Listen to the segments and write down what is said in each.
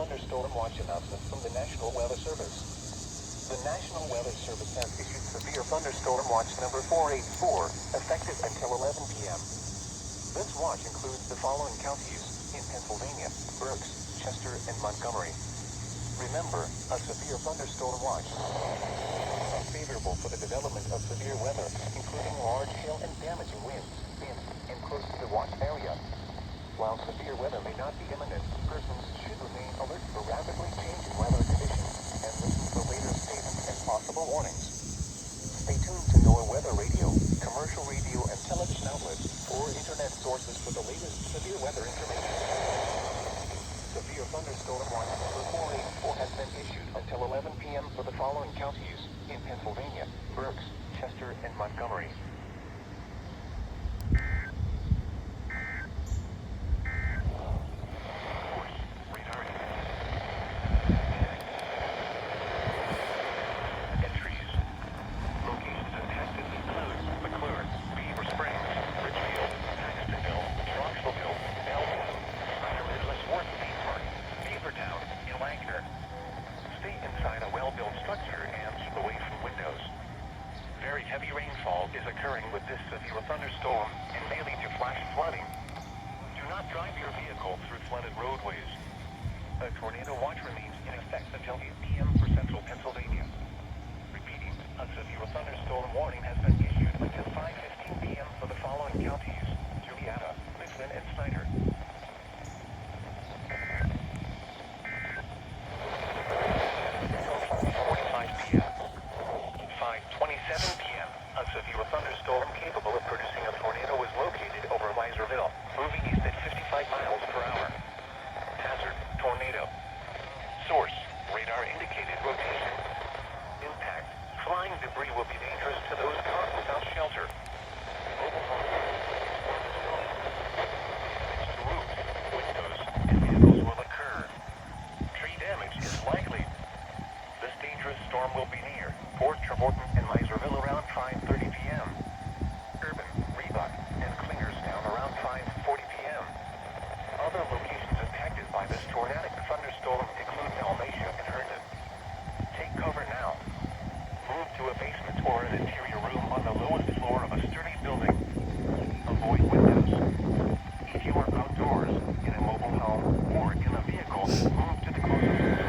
thunderstorm watch announcement from the National Weather Service. The National Weather Service has issued severe thunderstorm watch number 484, effective until 11 p.m. This watch includes the following counties in Pennsylvania: Berks, Chester, and Montgomery. Remember, a severe thunderstorm watch is favorable for the development of severe weather, including large hail and damaging winds in and close to the watch area. While severe weather may not be imminent, persons should remain alert for rapidly changing weather conditions and listen for later statements and possible warnings. Stay tuned to NOAA Weather Radio, commercial radio, and television outlets or internet sources for the latest severe weather information. Severe thunderstorm watch number 484 has been issued until 11 p.m. for the following counties in Pennsylvania: Berks, Chester, and Montgomery. Heavy rainfall is occurring with this severe thunderstorm and may lead to flash flooding. Do not drive your vehicle through flooded roadways. A tornado watch remains in effect until 8 p.m. for central Pennsylvania. Repeating, a severe thunderstorm warning has been issued until 5:15 p.m. for the following counties: Juliana, Mifflin, and Snyder. 5:45 p.m. 5:27 p.m. A severe thunderstorm capable of producing a tornado is located over Miserville, moving east at 55 miles per hour. Hazard: tornado. Source: radar indicated rotation. Impact: flying debris will be dangerous to those caught without shelter. Mobile homes, roofs, windows, and vehicles will occur. Tree damage is likely. This dangerous storm will be near Fort Trevorton and Miserville around 5:30 p.m. Urban, Reebok, and Clingerstown around 5:40 p.m. Other locations impacted by this tornadic thunderstorm include Dalmatia and Herndon. Take cover now. Move to a basement or an interior room on the lowest floor of a sturdy building. Avoid windows. If you are outdoors, in a mobile home, or in a vehicle, move to the closest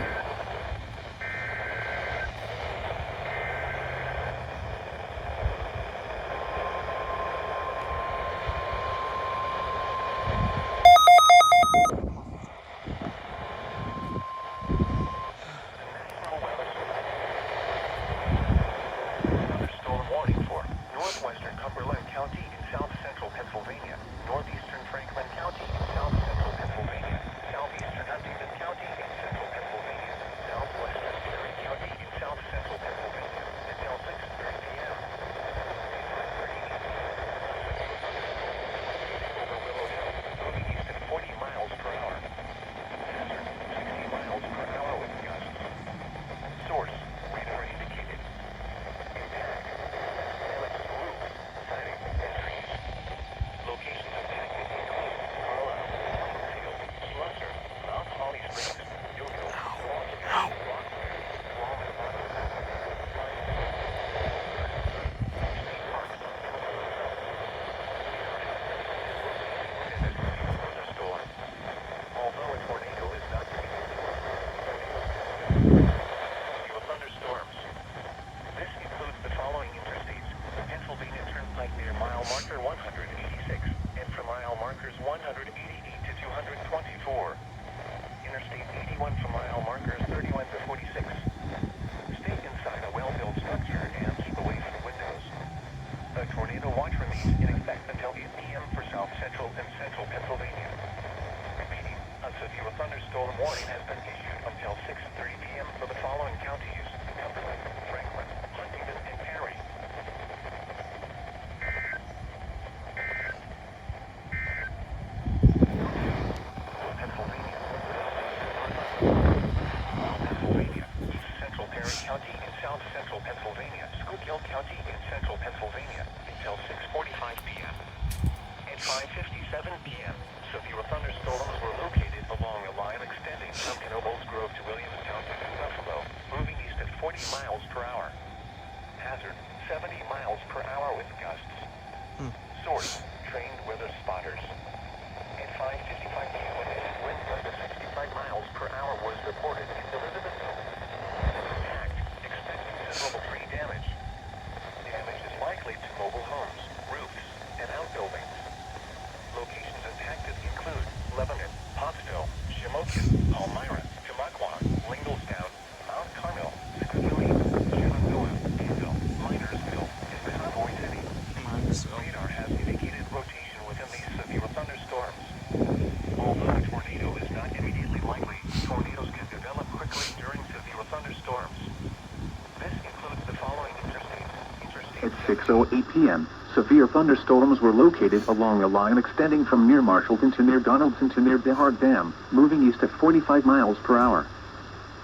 6:08 p.m., severe thunderstorms were located along a line extending from near Marshallton to near Donaldson to near Behart Dam, moving east at 45 miles per hour.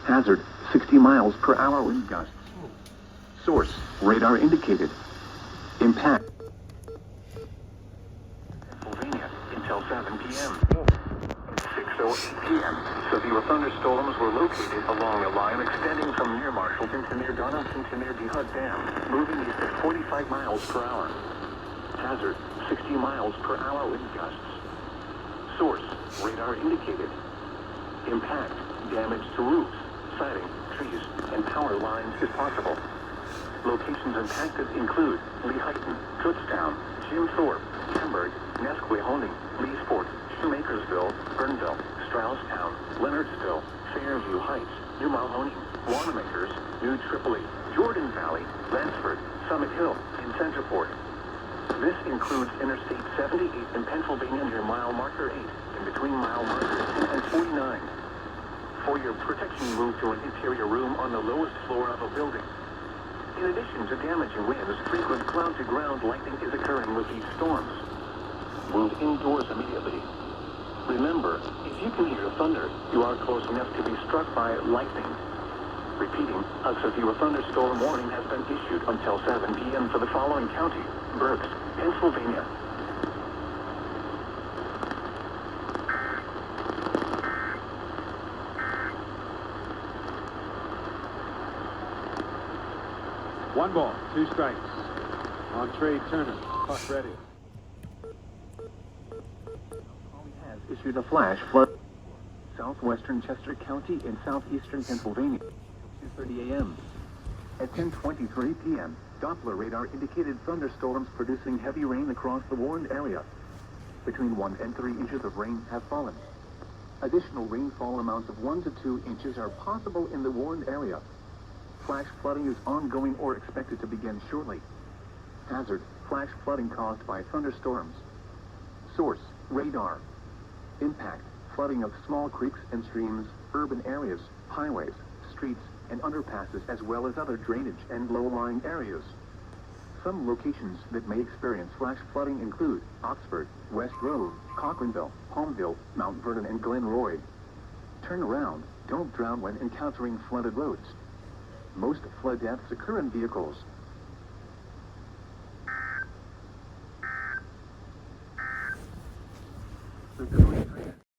Hazard, 60 miles per hour wind gusts. Source, radar indicated. Impact, Pennsylvania, until 7 p.m. 6:08 p.m., severe thunderstorms were located along a line extending from near Marshallton to near Donaldson to near Behart Dam, moving east at 45 miles per hour. Hazard, 60 miles per hour wind gusts. Source, radar indicated. Impact, damage to roofs, siding, trees, and power lines is possible. Locations impacted include Lehighton, Kutztown, Jim Thorpe, Hamburg, Nesquehoning, Leesport, Shoemakersville, Burnville, Strausstown, Leonardsville, Fairview Heights, New Mahoning, Wanamaker's, New Tripoli, Jordan Valley, Lansford, Summit Hill, and Centerport. This includes Interstate 78 in Pennsylvania near mile marker 8 and between mile markers 10 and 49. For your protection, move to an interior room on the lowest floor of a building. In addition to damaging winds, frequent cloud-to-ground lightning is occurring with these storms. Move indoors immediately. Remember, if you can hear thunder, you are close enough to be struck by lightning. Repeating, a severe thunderstorm warning has been issued until 7 p.m. for the following county: Berks, Pennsylvania. One ball, two strikes. On trade, Turner. Clock ready. Has issued a flash flood southwestern Chester County in southeastern Pennsylvania. 2:30 a.m. At 10:23 p.m., Doppler radar indicated thunderstorms producing heavy rain across the warned area. Between 1 and 3 inches of rain have fallen. Additional rainfall amounts of 1 to 2 inches are possible in the warned area. Flash flooding is ongoing or expected to begin shortly. Hazard, flash flooding caused by thunderstorms. Source, radar. Impact, flooding of small creeks and streams, urban areas, highways, streets, and underpasses, as well as other drainage and low-lying areas. Some locations that may experience flash flooding include Oxford, West Road, Cochranville, Palmville, Mount Vernon, and Glenroy. Turn around. Don't drown when encountering flooded roads. Most flood deaths occur in vehicles